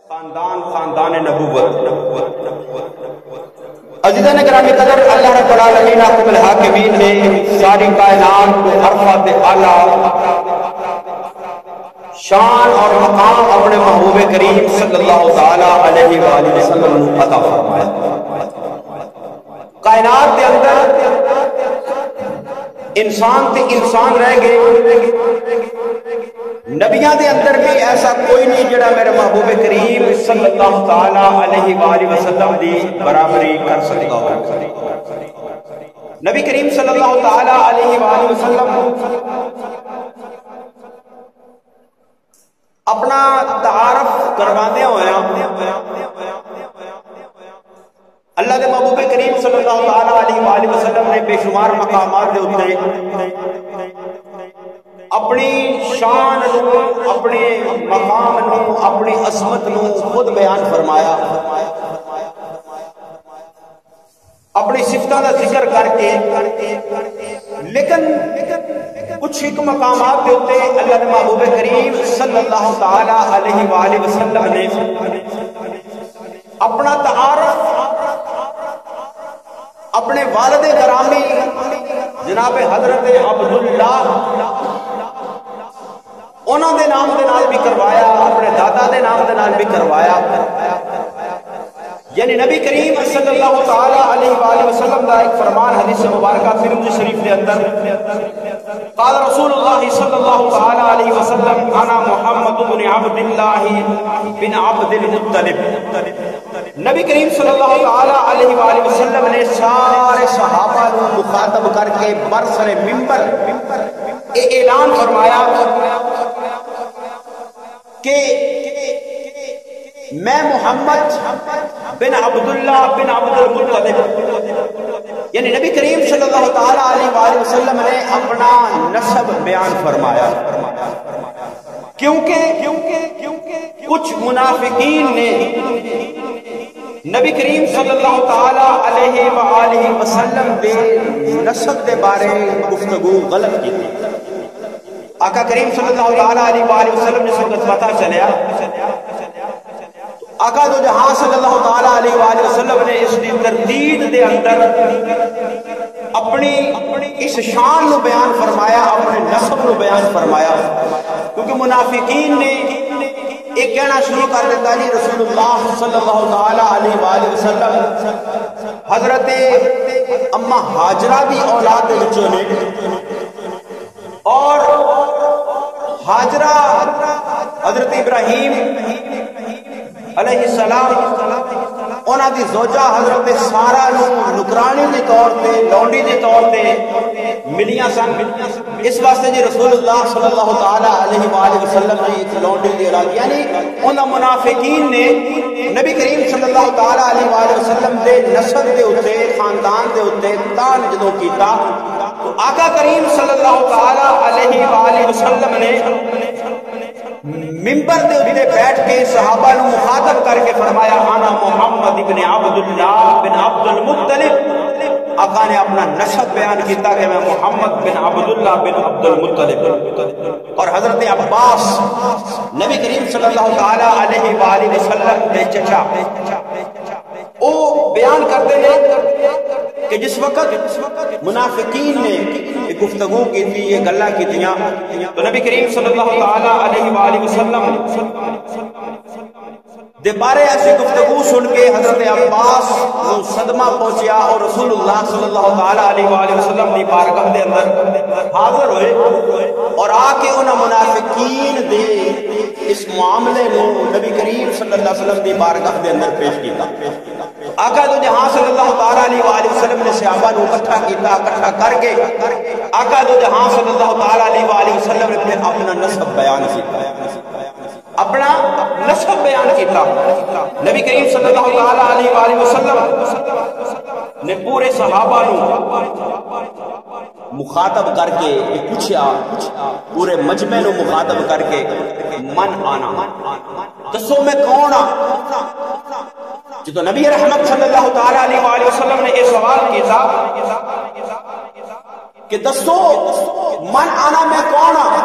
خاندان نبوت۔ عزیزان گرامی قدر، اللہ رب العالمین حکم الحاکمین نے ساری کائنات کو عرفات اعلیٰ شان اور مقام اپنے محبوب کریم صلی اللہ تعالی علیہ وآلہ وسلم نے عطا فرمایا۔ کائنات کے اندر انسان تے انسان رہ گئے، نبیاں دے اندر بھی ایسا کوئی نہیں جڑا میرے محبوب کریم صلی اللہ تعالی علیہ وآلہ وسلم دی برابری کر سکتا ہو۔ نبی کریم صلی اللہ تعالی علیہ وآلہ وسلم اپنا تعارف کروانے ہویا اللہ دے محبوب کریم صلی اللہ تعالی علیہ وآلہ وسلم نے بے شمار مقامات دے اتے اپنی شان نو، اپنے مقام نو، اپنی عظمت نو خود بیان فرمایا، اپنی صفتوں کا ذکر کر کے، لیکن کچھ ایک مقامات کے اوتے اللہ کے محبوب کریم صلی اللہ تعالی علیہ وآلہ وسلم نے اپنا تعارف اپنے والد گرامی جناب حضرت عبداللہ انہوں دے نام دے نال بھی کروایا، اپنے دادا دے نام دے نال بھی کروایا۔ یعنی نبی کریم صلی اللہ تعالی علیہ وآلہ وسلم دا ایک فرمان حدیث مبارکہ ترمذی شریف کے اندر، قال رسول اللہ صلی اللہ تعالی علیہ وسلم انا محمد بن عبد اللہ بن عبد المطلب۔ نبی کریم صلی اللہ تعالی علیہ وآلہ وسلم نے سارے صحابہ کو مخاطب کر کے برسر منبر اعلان فرمایا کہ میں محمد بن عبداللہ بن عبد المطلب، یعنی نبی کریم صلی اللہ تعالی علیہ وآلہ وسلم نے اپنا نسب بیان فرمایا، کیونکہ کچھ منافقین نے نبی کریم صلی اللہ تعالی علیہ وآلہ وسلم دے نسب دے بارے گفتگو غلط کی تھی۔ آقا کریم صلی اللہ تعالی علیہ وآلہ وسلم نے سبقت پتہ چلیا، آقا دو جہاں صلی اللہ تعالی علیہ وآلہ وسلم نے اس دی تردید دے اندر اپنی اس شان نو بیان فرمایا، اپنے نسب نو بیان فرمایا، کیونکہ منافقین نے ایک کہنا شروع کر دیتا جی رسول اللہ صلی اللہ تعالی علیہ وآلہ وسلم حضرت اما ہاجرہ دی اولاد دے وچوں نے، اور ہاجرہ حضرت ابراہیم علیہ السلام انہاں دی زوجہ حضرت سارہ نو نکرانی دے طور تے، لونڈی دے طور تے ملیاں سن۔ اس واسطے جی رسول اللہ صلی اللہ تعالی علیہ وآلہ وسلم نے ایک لونڈی دے راگی، یعنی انہاں منافقین نے نبی کریم صلی اللہ تعالی علیہ وآلہ وسلم دے نسب دے اتے، خاندان دے اتے تان جدوں کیتا، آقا کریم صلی اللہ تعالی علیہ وآلہ وسلم نے منبر دے اتے بیٹھ کے صحابہ نو مخاطب کر کے فرمایا انا محمد بن عبداللہ بن عبد المطلب۔ آقا نے اپنا نسب بیان کیتا کہ میں محمد بن عبداللہ بن عبد المطلب، اور حضرت عباس نبی کریم صلی اللہ تعالی علیہ وآلہ وسلم دے چچا، او بیان کرتے ہیں کہ جس وقت منافقین نے یہ گفتگو کی تھی، یہ گلہ کی تھیاں، تو نبی کریم صلی اللہ تعالی علیہ وآلہ وسلم دے بارے ایسی گفتگو سن کے حضرت عباس کو صدمہ پہنچیا، اور رسول اللہ صلی اللہ تعالی علیہ وآلہ وسلم دی بارگاہ دے اندر حاضر ہوئے، اور آ کے انہاں منافقین دے اس معاملے نو نبی کریم صلی اللہ علیہ وسلم دی بارگاہ دے اندر پیش کیتا۔ آقا دو جہاں صلی اللہ تعالی علیہ وآلہ وسلم نے صحابہ نو اکٹھا کیتا، اکٹھا کر کے آقا دو جہاں صلی اللہ تعالی علیہ وآلہ وسلم نے اپنا نسب بیان کیتا، اپنا نسب بیان کیتا۔ نبی کریم صلی اللہ تعالی علیہ وآلہ وسلم نے پورے صحابہ نو مخاطب کر کے پوچھا، پورے مجمع نو مخاطب کر کے من آنا، دسو میں کون ہاں؟ جدو نبی رحمت صلی اللہ تعالی علیہ وآلہ وسلم نے یہ سوال کیتا کہ دسو من آنا میں کون ہاں،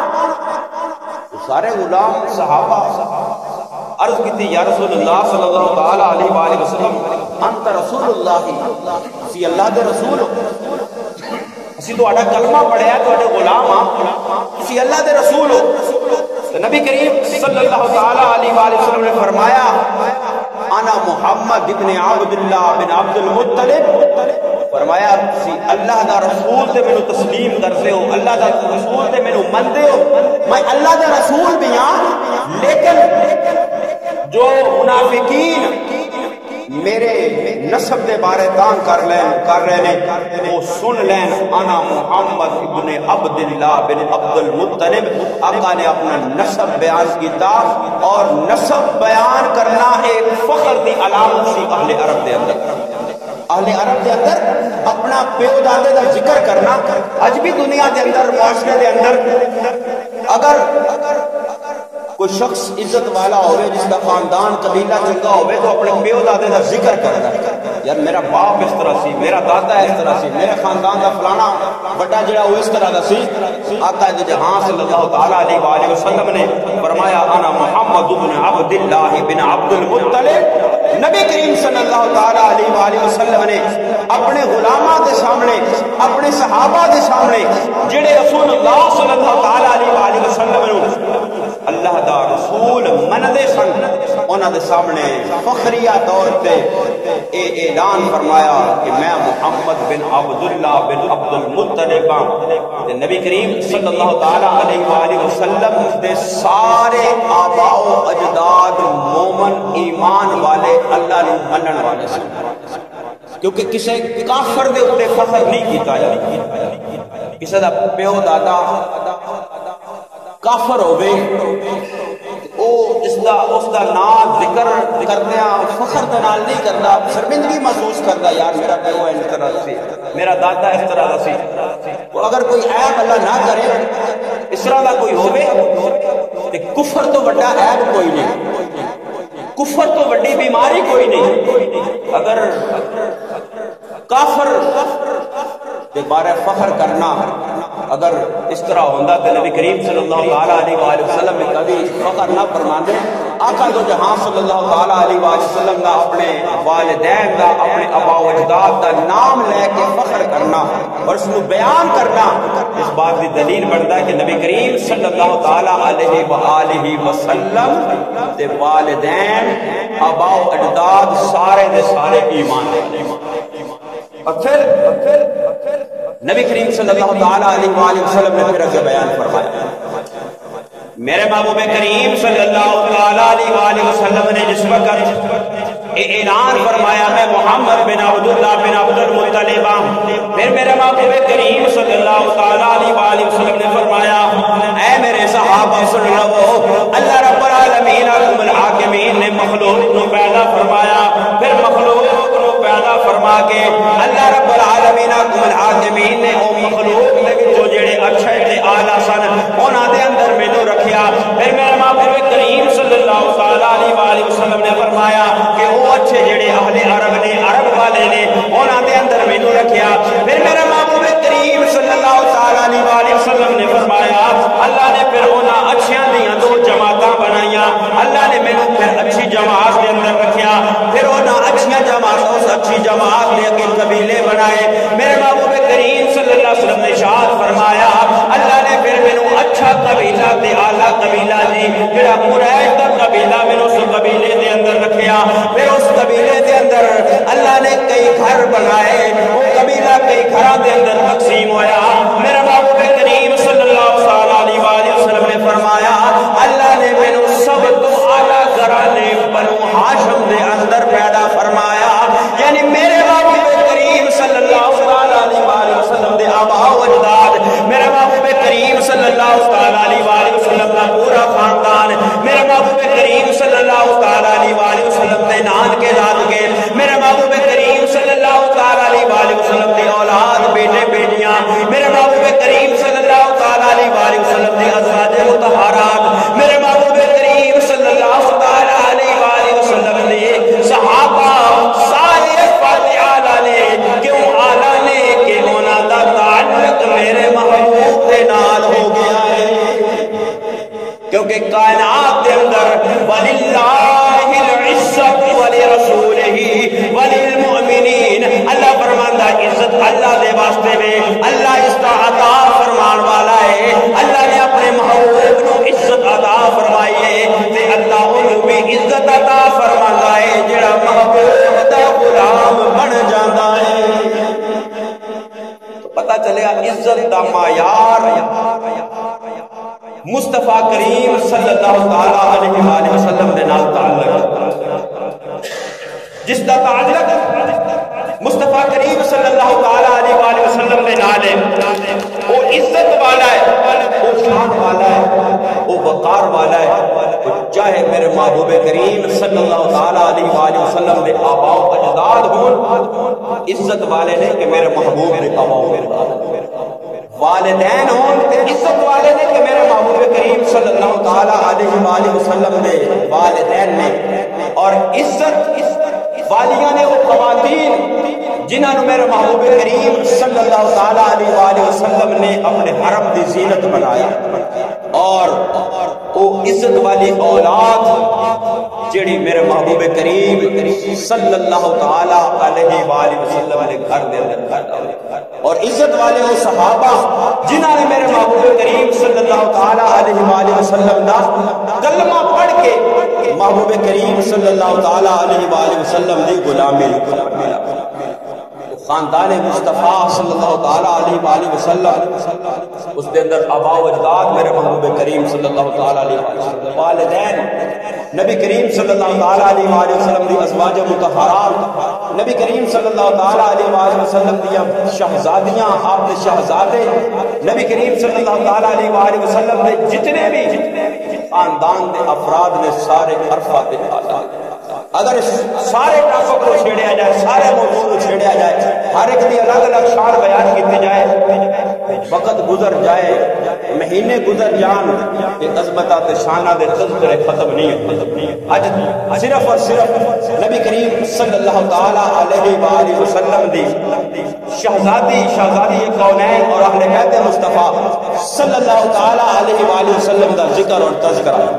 سارے غلام صحابہ عرض کی تھی یا رسول اللہ صلی اللہ تعالی علیہ وآلہ وسلم انت رسول اللہ، اسی اللہ دے رسول ہو، اسی تو اڑا کلمہ پڑھیا تو اڑے غلام ہاں، اسی اللہ دے رسول ہو۔ تو نبی کریم صلی اللہ تعالی علیہ وآلہ وسلم نے فرمایا انا محمد ابن عبداللہ بن عبد المطلب، فرمایا سی اللہ دا رسول تے مینوں تسلیم کرتے ہو، اللہ دا رسول تے مینوں مندے ہو، میں اللہ دا رسول بھی ہاں، لیکن جو منافقین میرے نسب دے بارے تان کر رہے ہیں وہ سن لین انا محمد ابن عبداللہ بن عبد المطلب۔ آقا نے اپنا نسب بیان کیتا، اور نسب بیان کرنا ایک فخر دی علامت سی اہل عرب دے اندر۔ اہل عرب دے اندر اپنا پیو دادے دا ذکر کرنا، اج بھی دنیا دے اندر معاشرے دے اندر اگر کوئی شخص عزت والا ہوئے جس کا خاندان قبیلہ چنگا ہوئے تو اپنے پیو دادے دا ذکر کرتا ہے، یار میرا باپ اس طرح سی، میرا دادا اس طرح سی، میرے خاندان دا فلانا بڑا جڑا وہ اس طرح دا سی۔ آقا جہاں صلی اللہ تعالی علیہ وآلہ وسلم نے فرمایا انا محمد بن عبداللہ بن عبد المطلب۔ نبی کریم صلی اللہ تعالی علیہ وآلہ وسلم نے اپنے غلاماں دے سامنے، اپنے صحابہ دے سامنے جڑے رسول اللہ صلی اللہ تعالی علیہ وآلہ وسلم نے اللہ دا رسول مندے سن، انہاں دے سامنے فخریہ طور پہ اے اعلان فرمایا کہ میں محمد بن عبداللہ بن عبد المطلب ہاں۔ نبی کریم صلی اللہ تعالی علیہ وآلہ وسلم دے سارے آباء و اجداد مومن ایمان والے اللہ نے منن والے سن، کیونکہ کسے کافر دے اوتے فخر نہیں کیتا جائے، کسے دا پیو دادا کافر ہوئے او اس دا نام ذکر کرتے ہیں، فخر دا نال نہیں کرتا، شرمندگی محسوس کرتا، یار میرا پیو اس طرح سی، میرا دادا اس طرح سی۔ تو اگر کوئی عیب اللہ نہ کرے اس طرح دا کوئی ہوئے تو کفر تو بڑا عیب کوئی نہیں، کفر تو بڑی بیماری کوئی نہیں۔ اگر کافر کے بارے فخر کرنا اگر اس طرح ہوندہ تو نبی کریم صلی اللہ تعالی علیہ وآلہ وسلم نے کبھی فخر نہ فرماندے۔ آقا تو جہاں صلی اللہ تعالی علیہ وآلہ وسلم کا اپنے والدین کا، اپنے آباء و اجداد کا نام لے کے فخر کرنا اور اس کو بیان کرنا، اس بات کی دلیل بنتا ہے کہ نبی کریم صلی اللہ تعالی علیہ وآلہ وسلم دے والدین، آباء و اجداد سارے دے سارے ایمان والے۔ اور پھر نبی کریم صلی اللہ تعالی علیہ وآلہ وسلم نے پھر اگے بیان فرمایا، میرے محبوب کریم صلی اللہ تعالی علیہ وآلہ وسلم نے جس وقت اعلان فرمایا میں محمد بن عبداللہ بن عبد المطلب، پھر میرے محبوب کریم صلی اللہ تعالی علیہ وآلہ وسلم نے فرمایا اے میرے صحابہ سن لو، اللہ رب العالمین حکم الحاکمین نے مخلوق کو پیدا فرمایا، پھر مخلوق کو پیدا فرما کے اللہ رب العالمین حکم الحاکمین نے وہ مخلوق جو جڑے اچھے تے اعلیٰ سن انہاں دے اندر مینوں رکھیا، پھر میرے محبوب کریم صلی اللہ تعالی علیہ وآلہ وسلم نے فرمایا کہ وہ اچھے جڑے اہل عرب نے، عرب والے نے، انہاں دے اندر مینوں رکھیا، پھر میرے محبوب کریم صلی اللہ تعالی علیہ وآلہ وسلم نے فرمایا اللہ نے پھر انہاں اچھیاں دیاں دو جماعتاں بنائیاں، اللہ نے مینوں پھر اچھی جماعت دے اندر رکھیا، پھر انہاں اچھیاں جماعتوں سے اچھی جماعت دے کے قبیلے بنائے، میرے محبوب کریم صلی اللہ علیہ وسلم نے ارشاد فرمایا اللہ نے پھر مینوں اچھا قبیلہ تے اعلیٰ قبیلہ دی جڑا قریش دا قبیلہ مینوں اس قبیلے دے اندر رکھیا، پھر اس قبیلے دے اندر اللہ نے کئی گھر بنائے، وہ قبیلہ کئی گھراں دے اندر تقسیم ہویا، میرے محبوب کریم صلی اللہ علیہ وآلہ وسلم نے فرمایا اللہ نے مینوں سب تو اعلیٰ گھرانے بنو ہاشم دے اندر پیدا فرمایا، یعنی میرے محبوب کریم صلی اللہ علیہ وآلہ وسلم دے آباء و اجداد، میرے محبوب کریم صلی اللہ علیہ وآلہ وسلم کا پورا خاندان، میرے محبوب کریم صلی اللہ علیہ وآلہ وسلم دے نانکے دادکے، میرے محبوب کریم صلی اللہ علیہ وآلہ وسلم دے اولاد بیٹے بیٹیاں، میرے محبوب کریم صلی اللہ علیہ وآلہ وسلم دے ازواج مطہرات، میرے محبوب کریم صلی اللہ علیہ وآلہ وسلم دے صحابہ سارے فاتحہ لے، کیوں آلہ نے کہ انہاں دا تعلق میرے محبوب دے نال ہو گیا ہے، کیونکہ کائنات دے اندر وَلِلَّهِ ولرسولہ وللمؤمنین. اللہ فرماندا عزت اللہ دے واسطے میں، اللہ اس کا عطا فرمان والا ہے. اللہ نے اپنے محبوب نو عزت عطا فرمائی ہے تے اللہ انہوں بھی عزت عطا فرماندا ہے جڑا محبوب دا غلام بن جاندا ہے. تو پتہ چلیا عزت دا معیار مصطفیٰ کریم صلی اللہ تعالی علیہ وآلہ وسلم دے نال تعلق، جس دا تعلق مصطفیٰ کریم صلی اللہ تعالی علیہ وآلہ وسلم دے نال ہے، وہ عزت والا ہے، وہ شان والا ہے، وہ وقار والا ہے. چاہے میرے محبوب کریم صلی اللہ تعالی علیہ وآلہ وسلم دے آباء و اجداد ہون، عزت والے نہیں کہ میرے محبوب دے آباء و اجداد، والدین ہون عزت والے نے کہ میرے محبوب کریم صلی اللہ تعالی علیہ وآلہ وسلم نے والدین نے. اور عزت والیاں نے وہ خواتین جنہاں نے میرے محبوب کریم صلی اللہ تعالی علیہ وآلہ وسلم نے اپنے حرم دی زینت بنایا. اور وہ عزت والی اولاد جڑی میرے محبوب کریم صلی اللہ تعالی علیہ وآلہ وسلم نے گھر دے اندر، اور عزت والے وہ صحابہ جنہاں نے میرے محبوب کریم صلی اللہ تعالی علیہ وآلہ وسلم دا کلمہ پڑھ کے محبوب کریم صلی اللہ تعالی علیہ وآلہ وسلم دی غلامی. خاندان مصطفیٰ صلی اللہ تعالی علیہ وآلہ وسلم اس دے اندر آباء و اجداد میرے محبوب کریم صلی اللہ تعالی علیہ وآلہ وسلم، والدین نبی کریم صلی اللہ تعالی علیہ وآلہ وسلم دی ازواج مطہرات، نبی کریم صلی اللہ تعالی علیہ وآلہ وسلم دی شہزادیاں، آپ کے شہزادے، نبی کریم صلی اللہ تعالی علیہ وآلہ وسلم دے جتنے بھی خاندان دے افراد نے سارے عرفات اعلیٰ. اگر سارے ٹاپک کو چھیڑیا جائے، سارے موضوع کو چھیڑیا جائے، ہر ایک دی الگ الگ شان بیان کیتے جائے، وقت گزر جائے، مہینے گزر جان، یہ عظمتات شانہ دے تذکرے ختم نہیں ہوتے. اج صرف اور صرف نبی کریم صلی اللہ تعالی علیہ وآلہ وسلم دی شہزادی کونین اور اہل بیت مصطفیٰ صلی اللہ تعالی علیہ وآلہ وسلم دا ذکر اور تذکرہ.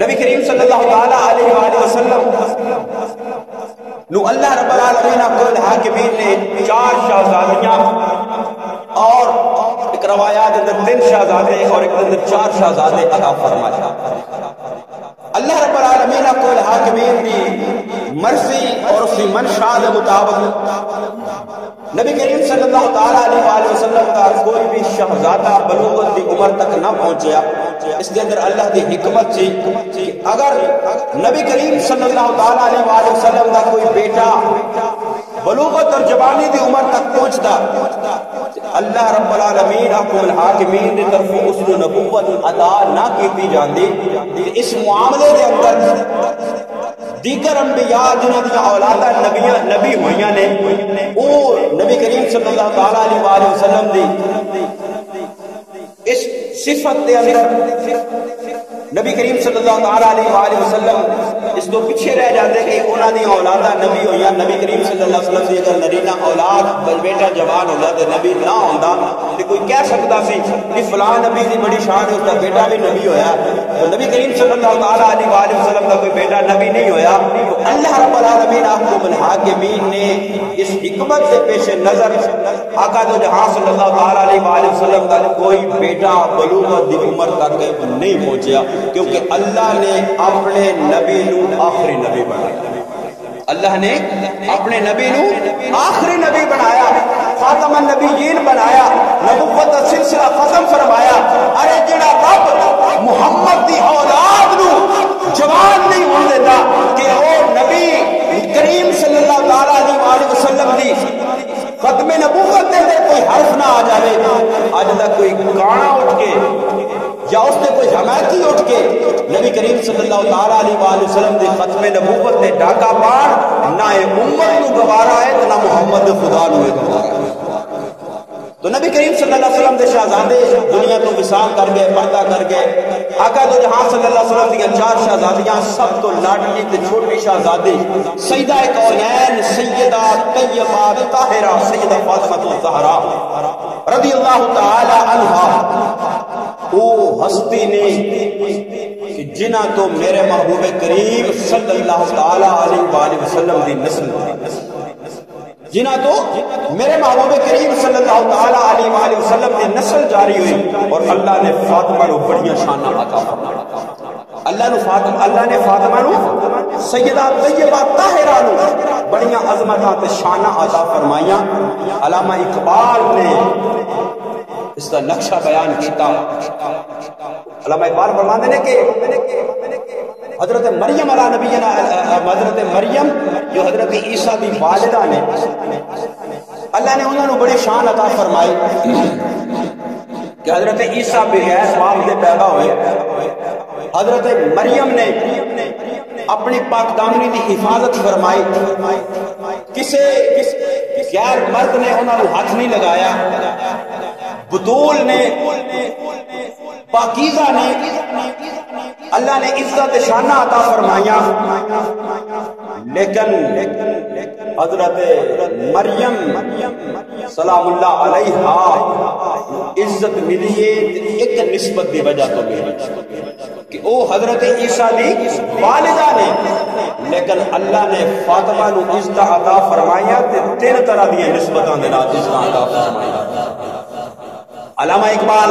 نبی کریم صلی اللہ تعالی علیہ وآلہ وسلم نو اللہ رب العالمین کل حاکمین نے 4 شہزادیاں اور ایک روایات اندر 3 شہزادے اور ایک اندر 4 شہزادے عطا فرمایا. اللہ رب العالمین کل حاکمین دی مرضی اور اسی منشاء دے مطابق نبی کریم صلی اللہ تعالی علیہ وآلہ وسلم کا کوئی بھی شہزادہ بلوغت دی عمر تک نہ پہنچیا. اس کے اندر اللہ دی حکمت تھی کہ اگر نبی کریم صلی اللہ تعالی علیہ وآلہ وسلم کا کوئی بیٹا بلوغت اور جوانی دی عمر تک پہنچتا، اللہ رب العالمین حکم الحاکمین دی طرف اس کو نبوت عطا نہ کی جاندی. اس معاملے دے اندر دیگر انبیاء جنہاں دی اولاداں نبی ہوئیاں نے، وہ نبی کریم صلی اللہ تعالی علیہ وآلہ وسلم دی اس صفت دے اندر نبی کریم صلی اللہ تعالی علیہ وآلہ وسلم اس کو پیچھے رہ جاتے کہ انہاں دی اولاداں نبی ہوئیاں. نبی کریم صلی اللہ علیہ وسلم دی اگر نرینہ اولاد بیٹا جوان ہوندا تے نبی نہ ہوندا تے کوئی کہہ سکتا سی کہ فلاں نبی دی بڑی شان ہے، اس دا بیٹا بھی نبی ہویا. نبی کریم صلی اللہ تعالی علیہ وآلہ وسلم کا کوئی بیٹا نبی نہیں ہویا. اللہ رب العالمین حکم الحاکمین نے اس حکمت سے پیش نظر آقا دو جہاں صلی اللہ تعالی علیہ وآلہ وسلم کا کوئی بیٹا بلوغت دی عمر تک نہیں پہنچیا، کیونکہ اللہ نے اپنے نبی نو آخری نبی بنایا. اللہ نے اپنے نبی نو آخری نبی بنایا، خاتم النبیین بنایا، نبوت کا سلسلہ ختم فرمایا. ارے جڑا رب محمد دی اولاد نو جوان نہیں ہون دیتا کہ وہ نبی کریم صلی اللہ تعالی علیہ وآلہ وسلم دی ختم نبوت دے اندر کوئی حرف نہ آ جائے، اج تک کوئی گانا اٹھ کے یا اس نے کوئی حمایتی اٹھ کے نبی کریم صلی اللہ تعالی علیہ وآلہ وسلم دی ختم نبوت نے ڈاکہ پان نہ امت نو گوارا ہے نہ محمد خدا نو گوارا ہے. تو نبی کریم صلی اللہ علیہ وسلم دے شہزادے دنیا تو وصال کر گئے، پردہ کر گئے. آقا دو جہاں صلی اللہ علیہ وسلم دی 4 شہزادیاں، سب تو لاڈلی تے چھوٹی شہزادی سیدہ کونین سیدہ طیبہ طاہرہ سیدہ فاطمہ الزہرا رضی اللہ تعالی عنہا، وہ ہستی نے کہ جنہ تو میرے محبوب کریم صلی اللہ تعالی علیہ وآلہ وسلم دی نسل جنہ تو میرے محبوب کریم صلی اللہ تعالی علیہ وآلہ وسلم دی نسل جاری ہوئی اور اللہ نے فاطمہ کو بڑیاں شانہ عطا فرمایا اللہ نے فاطمہ نو سیدہ طیبہ طاہرہ نو بڑیاں عظمتاں تے شانہ عطا فرمائیاں علامہ اقبال نے اس کا نقشہ بیان کیتا علامہ اقبال فرماتے ہیں کہ حضرت مریم علیہ نبینا حضرت مریم جو حضرت عیسیٰ دی والدہ نے اللہ نے انہوں نے بڑی شان عطا فرمائی کہ حضرت عیسیٰ بغیر باپ دے پیدا ہوئے حضرت مریم نے اپنی پاک دامنی دی حفاظت فرمائی کسے غیر مرد نے انہوں نے ہاتھ نہیں لگایا بطول نے پاکیزہ نے اللہ نے عزت شانہ عطا فرمایا لیکن حضرت مریم سلام اللہ علیہا عزت ملی ایک نسبت دی وجہ تو ملی کہ او حضرت عیسیٰ دی والدہ نے لیکن اللہ نے فاطمہ نو عزت عطا فرمایا تے تین طرح دی نسبتاں دے نال عزت عطا فرمایا علامہ اقبال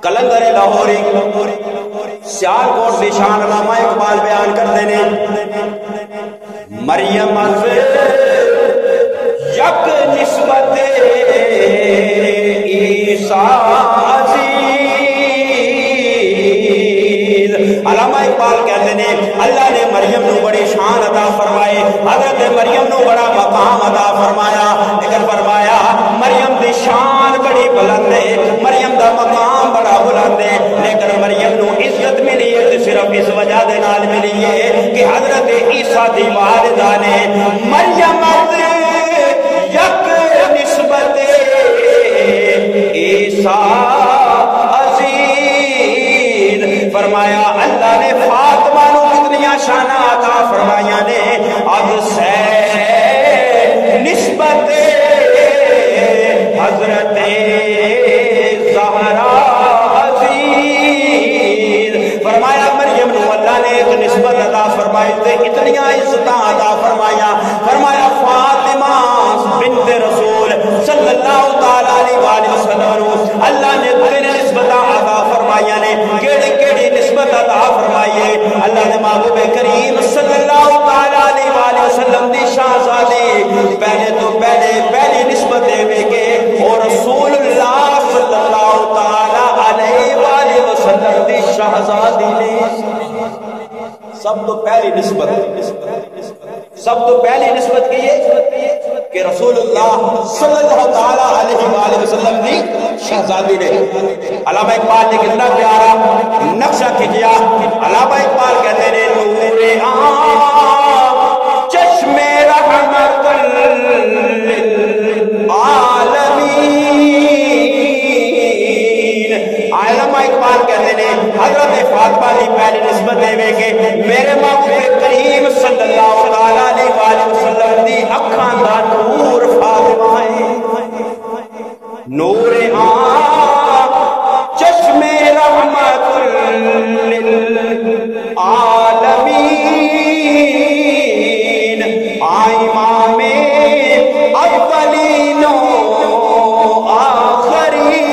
کلندر لاہوری سیالکوٹ دی شان علامہ اقبال بیان کرتے ہیں مریم از یک نسبت عیسیٰ عزیز علامہ اقبال کہتے ہیں اللہ نے مریم نو بڑی شان عطا فرمائے حضرت مریم نو بڑا مقام عطا فرمایا لیکن فرمایا مریم دی شان بڑی بلند ہے مریم دا مقام بڑا بلند ہے لیکن مریم نو عزت ملی ہے صرف اس وجہ دے نال ملی ہے کہ حضرت عیسیٰ دی والدہ نے مریم یک نسبت عیسیٰ عزیز فرمایا اللہ نے فاطمہ نو کتنیاں شانہ عطا فرمایا نے اب سے نسبت حضرت زہرا عزیز فرمایا مریم نو اللہ نے ایک نسبت عطا فرمائی تے اتنیاں عزتاں عطا فرمایا فرمایا فاطمہ بنت رسول صلی اللہ تعالی علیہ وآلہ وسلم اللہ نے تین نسبتاں عطا فرمایا نے کیڑی کیڑی نسبت عطا فرمائیے اللہ نے محبوب کریم صلی اللہ تعالی علیہ وآلہ وسلم دی شہزادی پہلے تو پہلی نسبت دے کے اور رسول اللہ صلی اللہ تعالی علیہ وآلہ وسلم دی شہزادی نے سب تو پہلی نسبت کی ہے کہ رسول اللہ صلی اللہ تعالی علیہ وآلہ وسلم دی شہزادی نے علامہ اقبال نے کتنا پیارا نقشہ کھینچا علامہ اقبال کہتے ہیں نور چشم رحمت للعالمین علامہ اقبال کہتے ہیں حضرت فاطمہ دی پہلی نسبت دے کے میرے محبوب کریم صلی اللہ علیہ وآلہ وسلم دی اکھاں دا نور فاطمہ ہے نور چشم رحمت للعالمین امام اولین و آخرین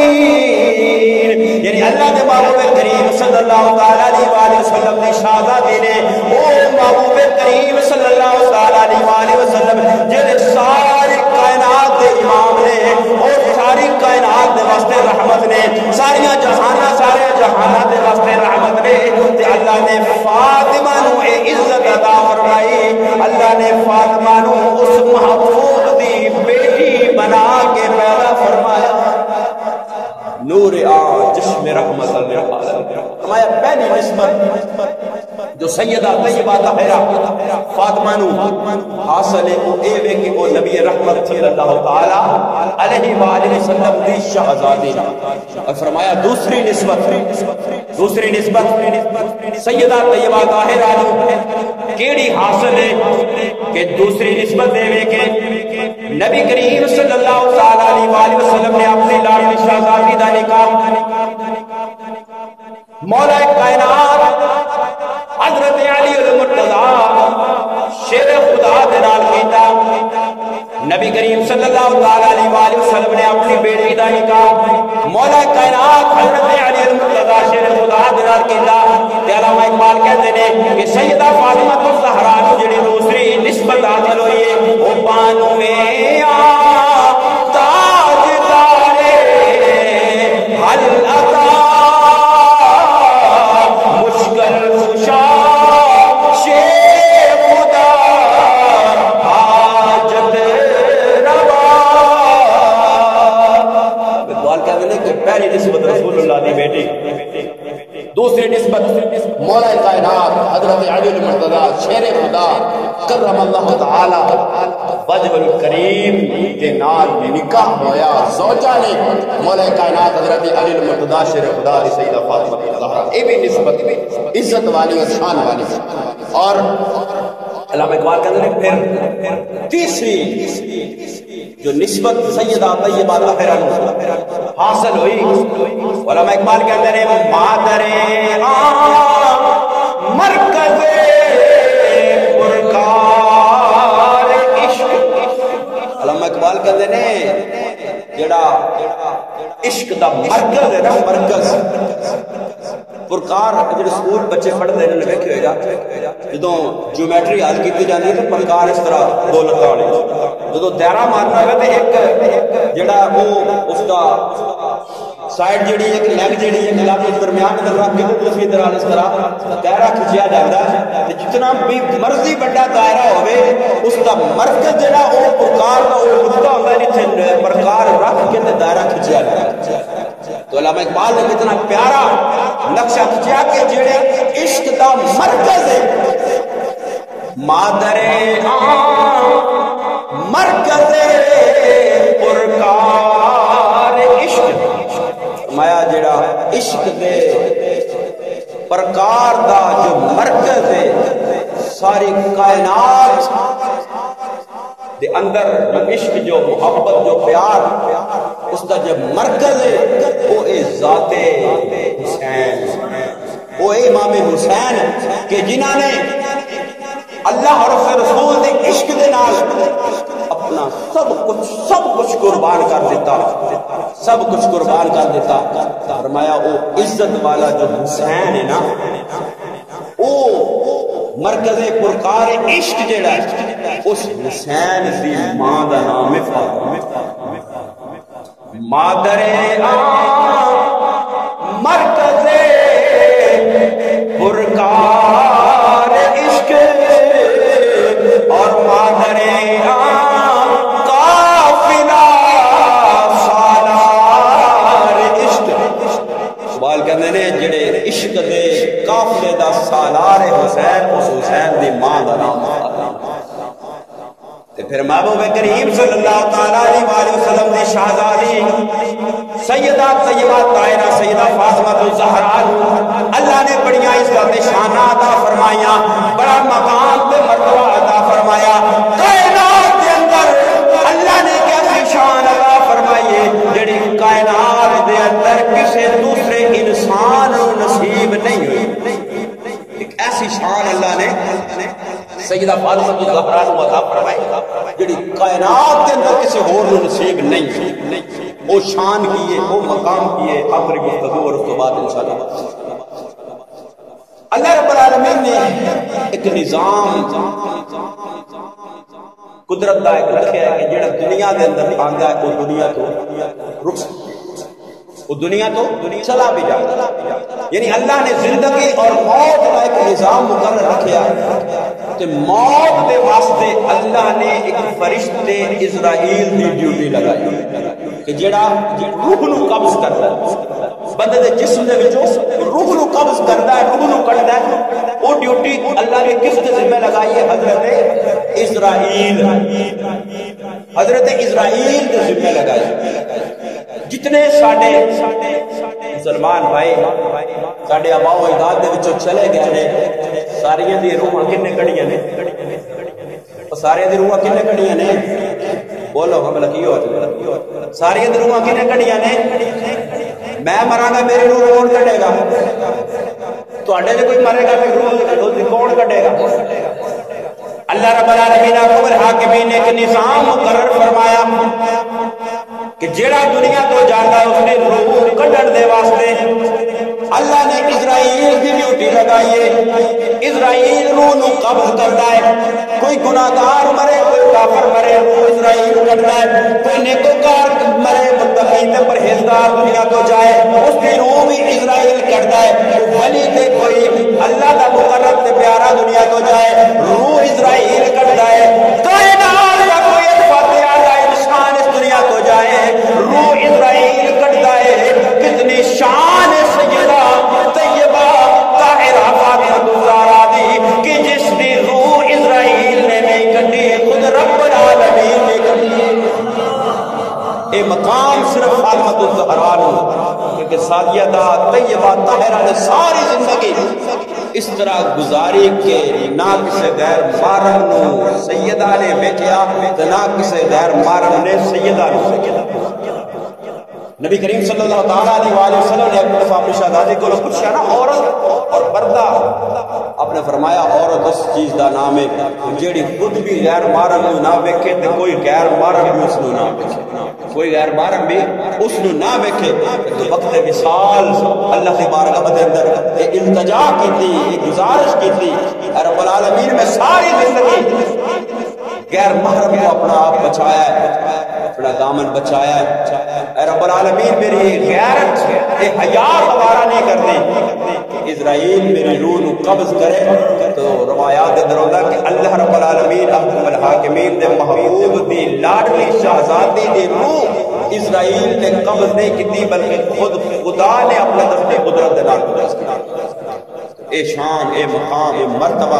یعنی اللہ دے محبوب کریم صلی اللہ علیہ وآلہ وسلم دی شہزادی نے او محبوب کریم صلی اللہ علیہ وآلہ وسلم جنہیں ساری کائنات دے امام نے اور ساری کائنات دے واسطے رحمت نے سارے جہانہ دے واسطے رحمت نے تے اللہ نے فاطمہ نو اے عزت عطا فرمائی اللہ نے فاطمہ نو اس محبوب دی بیٹی بنا کے پیدا فرمایا نور جسم رحمت للعالمین ہمارا پہلی نسبت جو سیدہ طیبہ طاہرہ فاطمہ نو حاصل ہے وہ اے وے کہ وہ نبی رحمت صلی اللہ تعالی علیہ وآلہ وسلم دی شہزادی اور فرمایا دوسری نسبت سیدہ طیبہ طاہرہ نو کیڑی حاصل ہے کہ دوسری نسبت دے وے کہ نبی کریم صلی اللہ علیہ وآلہ وسلم نے اپنی لاڈلی شہزادی دا نکاح مولا کائنات حضرت علی المرتضی شیر خدا دے نال کیتا. نبی کریم صلی اللہ علیہ وآلہ وسلم نے اپنی بیٹی دا نکاح مولا کائنات حضرت علی المرتضی شیر خدا دے نال کیتا. تے علامہ اقبال کہتے ہیں کہ سیدہ فاطمہ الزہرا نوں جڑی دوسری نسبت حاصل ہوئی ہے وہ بانو تاجدارے حل عطا پہلی نسبت رسول اللہ دی بیٹی، دوسری نسبت مولا کائنات حضرت علی المرتضی شیر خدا کرم اللہ تعالی وجہ الکریم دے نال نکاح ہویا. زوجہ نے مولا کائنات حضرت علی المرتضی شیر خدا دی سیدہ فاطمہ الزہرا. یہ بھی نسبت عزت والی اور شان والی. اور علامہ اقبال کہتے ہیں پھر تیسری جو نسبت سیدہ طیبہ طاہرہ حاصل ہوئی، علماء اقبال کہتے ہیں مادر مرکز پرکار عشق. علماء اقبال کہتے ہیں جڑا عشق دا مرکز ہے نا، مرکز پرکار. جڑے سکول بچے پڑھتے ہیں ویکھے ہوئے گا جدوں جیومیٹری حل کی جاتی ہے تو پرکار اس طرح دو لتاں والے، جدوں دائرہ مارنا ہوگا تو ایک جڑا وہ اس کا سائڈ جڑی ایک لیگ جڑی ہے گلا کے درمیان میں رکھ کے دوسری طرح اس طرح دائرہ کھچیا جاتا ہے. جتنا بھی مرضی بڑا دائرہ ہوئے اس کا مرکز جڑا وہ پرکار کا وہ نقطہ ہوتا ہے جتنے پرکار رکھ کے دائرہ کھچیا جاتا ہے. تو علامہ اقبال نے کتنا پیارا نقشہ کھچیا کہ جڑے عشق دا مرکز ہے مادر مرکز پرکار عشق. مایا جڑا عشق دے پرکار دا جو مرکز ہے ساری کائنات دے اندر جو عشق جو محبت جو پیار اس کا جو مرکز ہے وہ اے ذات حسین، وہ اے امام حسین کہ جنہاں نے اللہ اور اس رسول دے عشق دے نال اپنا سب کچھ قربان کر دیتا، سب کچھ قربان کر دیتا. فرمایا وہ عزت والا جو حسین ہے نا وہ مرکز پرکار عشق جڑا ہے اس حسین دی ماں دا نام ہے فاطمہ. مادر مرکز پرکار عشق اور مادر قافلہ سالار عشق. سوال کرنے نے جڑے عشق دے قافلے دا سالار حسین اس حسین دی ماں دا نام پھر محبوب کریم صلی اللہ علیہ وآلہ وسلم دی شہزادی سیدہ طیبہ طاہرہ سیدہ فاطمہ الزہرا اللہ نے بڑیاں عزت شانہ عطا فرمایا، بڑا مقام تے مرتبہ عطا فرمایا. کائنات دے اندر اللہ نے کیسی شان عطا فرمائی ہے جڑی کائنات دے اندر کسی دوسرے انسان کو نصیب نہیں ہوئی. ایک ایسی شان اللہ نے سیدہ فاطمہ الزہرا کو عطا فرمائی جڑی کائنات کے اندر کسی اور نصیب نہیں. وہ شان کی ہے، وہ مقام کی ہے. آخری گفتگو اور اس کے بعد انشاءاللہ اللہ رب العالمین نے ایک نظام قدرت کا ایک رکھا ہے کہ جڑا دنیا کے اندر آندا ہے وہ دنیا تو رک وہ دنیا تو چلا بھی جائے. یعنی اللہ نے زندگی اور موت کا ایک نظام مقرر رکھا ہے کہ موت دے واسطے اللہ نے ایک فرشتے اسرائیل دی ڈیوٹی لگائی کہ جڑا روح نو قبض کرتا ہے بندے دے جسم دے وچوں روح نو قبض کرتا ہے، روح نو کٹتا ہے. وہ ڈیوٹی اللہ نے کس کے ذمہ لگائی ہے؟ حضرت اسرائیل، حضرت اسرائیل کے ذمہ لگائی. جتنے ساڈے مسلمان بھائی ساڈے آبا و اجداد دے وچوں چلے گئے نے ساریاں دی روحاں کنے کڑیاں نے؟ سارے دی روحاں کنے کڑیاں نے؟ بولو ہم لکھی ہو سارے دی روحاں کنے کڑیاں نے؟ میں مراں گا میری روح کون کڈے گا؟ تواڈے جو کوئی مرے گا پھر روح کون کڈے گا؟ اللہ رب العالمین حکم الحاکمین نے ایک نظام مقرر فرمایا کہ جیڑا دنیا تو جاتا ہے اس نے روح کڈن دے واسطے اللہ نے اسرائیل کی ڈیوٹی لگائی ہے۔ اسرائیل روح نو قبض کرتا ہے، کوئی گناہگار مرے کوئی کافر مرے روح اسرائیل کڈتا ہے، کوئی نیکوکار مرے متقی تے پرہیزگار دنیا تو جائے اس کی روح بھی اسرائیل کڈتا ہے، ولی تے کوئی اللہ دا مقرر تے پیارا دنیا تو جائے روح اسرائیل کڈتا ہے۔ کائنات کا کوئی فاتحہ کا انسان اس دنیا تو جائے روح اسرائیل کڈتا ہے۔ کتنی شان سیدہ طیبہ طاہرہ فاطمہ الزہرا دی کہ جس دی روح اسرائیل نے نہیں کڈی خود رب العالمین نے کڈی۔ اے مقام صرف فاطمہ الزہرا نو کیونکہ سادیہ طیبہ طاہرہ نے ساری زندگی اس طرح گزاری کہ نہ کسی غیر محرم نو سیدہ نے بیٹھیا نہ کسی غیر محرم نے سیدہ نو۔ نبی کریم صلی اللہ تعالیٰ علیہ وسلم نے ایک دفعہ اپنی شہزادی کو پوچھا نا عورت اور پردہ، آپ نے فرمایا عورت اس چیز دا نام ہے جیڑی خود بھی غیر محرم نو نہ ویکھے تے کوئی غیر محرم بھی اس نو نہ ویکھے، کوئی غیر محرم بھی اس نو نہ ویکھے۔ تو وقت وصال اللہ کی بارگاہ دے اندر التجا کیتی، گزارش کیتی، رب العالمین میں ساری زندگی غیر محرم کو اپنا آپ بچایا ہے، اپنا دامن بچایا ہے۔ اے رب العالمین میری غیرت اے حیا دوبارہ نہیں کرتی، اسرائیل میری روح نو قبض کرے تو روایات اندر ہوتا کہ اللہ رب العالمین حکم الحاکمین دے محبوب دی لاڈلی شہزادی دی روح اسرائیل نے قبض نہیں کی بلکہ خود خدا نے اپنے دست قدرت دے نال قبض کی۔ اے شان اے مقام اے مرتبہ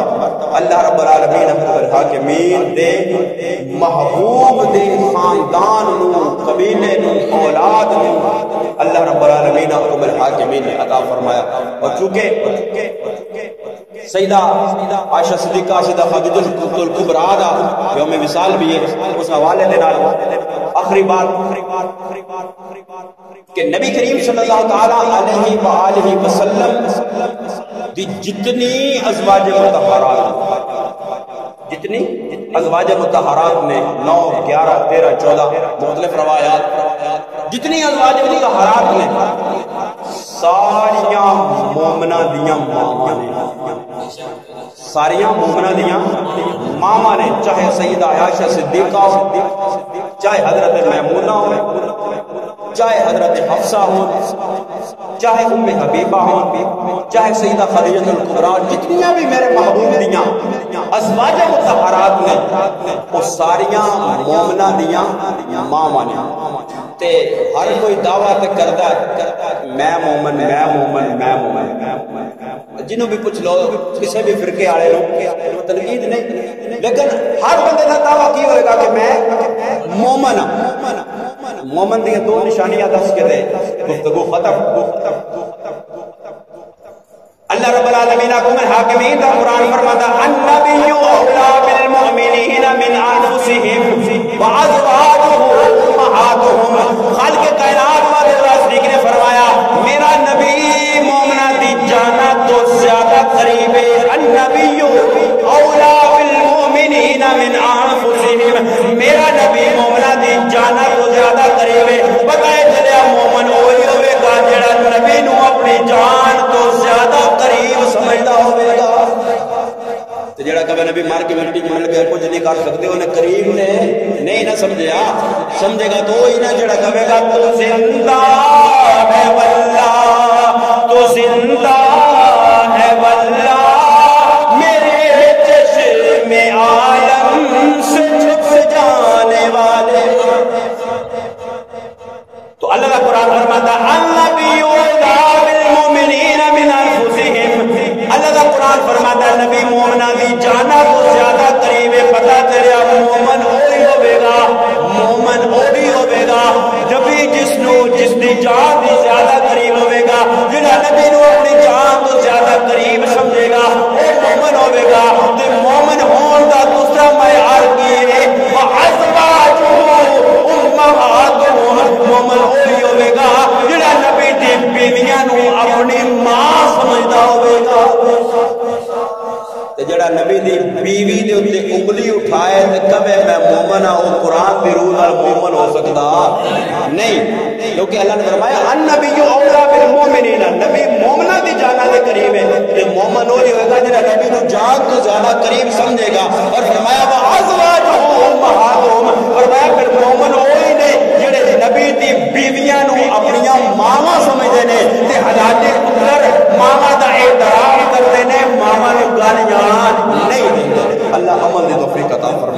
اللہ رب العالمین حکم الحاکمین دے محبوب دے خاندان نو قبیلے نو اولاد نو اللہ رب العالمین حکم الحاکمین نے عطا فرمایا۔ اور چونکہ سیدہ عائشہ صدیقہ سیدہ خدیجہ الکبریٰ دا یوم وصال بھی ہے، اس حوالے دے نال آخری بات کہ نبی کریم صلی اللہ تعالیٰ علیہ وآلہ وسلم دی جتنی ازواج مطہرات جتنی ازواج مطہرات نے 9 11 13 14 مختلف روایات جتنی ازواج مطہرات نے ساریاں مومنہ دیاں ماما نے، ساریاں مومنہ دیاں ماما نے، چاہے سیدہ عائشہ صدیقہ ہو، چاہے حضرت میمونہ ہو، چاہے حضرت حفصہ ہوں، چاہے ام حبیبہ ہوں، چاہے سیدہ خدیجہ الکبریٰ، جتنیاں بھی میرے محبوب دیاں ازواج مطہرات نے وہ ساریاں مومنہ دیاں ماما نے۔ تے ہر کوئی دعویٰ تے کردا ہے میں مومن میں مومن میں مومن، جنہوں بھی پوچھ لو کسی بھی فرقے والے لوگ تنقید نہیں، لیکن ہر بندے کا دعویٰ کی ہوئے گا کہ میں مومن ہوں۔ مومن دی دو نشانیاں دس کے دے گفتگو ختم۔ اللہ رب العالمین حکم الحاکمین دا قرآن فرماتا النبی اولا بالمؤمنین من انفسہم وازواجہ امہاتہم۔ خالق کائنات والے رازق نے فرمایا میرا نبی مومنہ دی جانا تو زیادہ قریب ہے۔ النبی اولا بالمؤمنین من انفسہم، میرا نبی مومنہ دی جانا تو زیادہ قریب ہے۔ بتائے چلیا مومن وہی ہوئے گا جڑا نبی نو اپنی جان تو زیادہ قریب سمجھدا ہوئے گا۔ تو جڑا کبھی نبی مار کے مٹی میں مل کے کچھ نہیں کر سکتے انہیں قریب نے نہیں نہ سمجھیا، سمجھے گا تو ہی نہ جڑا کہے گا تو زندہ ہے واللہ، تو زندہ ہے واللہ میرے چشم عالم سے چھپ جانے والے۔ تو اللہ کا قرآن فرماتا النبی اولا بالمؤمنین من انفسہم، اللہ کا قرآن فرماتا نبی مومنہ دی جانا تو زیادہ قریب ہے۔ پتہ چلیا مومن وہی ہوے گا، مومن وہی ہوے گا نبی جس دی جان دی زیادہ قریب ہوے گا، جڑا نبی نو اپنی جان تو زیادہ قریب سمجھے گا وہ مومن ہوے گا۔ تے مومن ہون دا دوسرا معیار کی ہے وازواجہ امہاتہم، مومن وہی ہوے گا جڑا نبی دی جڑا نبی دی بیوی دے اتے انگلی اٹھائے تے کبے میں مومن ہاں وہ قرآن دی روح نال مومن ہو سکتا نہیں، کیونکہ اللہ نے فرمایا النبی اولا بالمومنین، نبی مومنہ دی جانا دے قریب ہے، تے مومن وہی ہوئے گا جڑا نبی نو جان تو زیادہ قریب سمجھے گا۔ اور فرمایا وَأَزْوَاجُهُ أُمَّهَاتُهُمْ، فرمایا پھر مومن وہی نے جڑے نبی دی بیویاں نو اپنیاں ماواں سمجھدے نے تے حضرت پتر ماواں دا احترام کرتے نے، ماواں نو گل یاد نہیں دیندے۔ اللہ عمل دی توفیق عطا فرمائے۔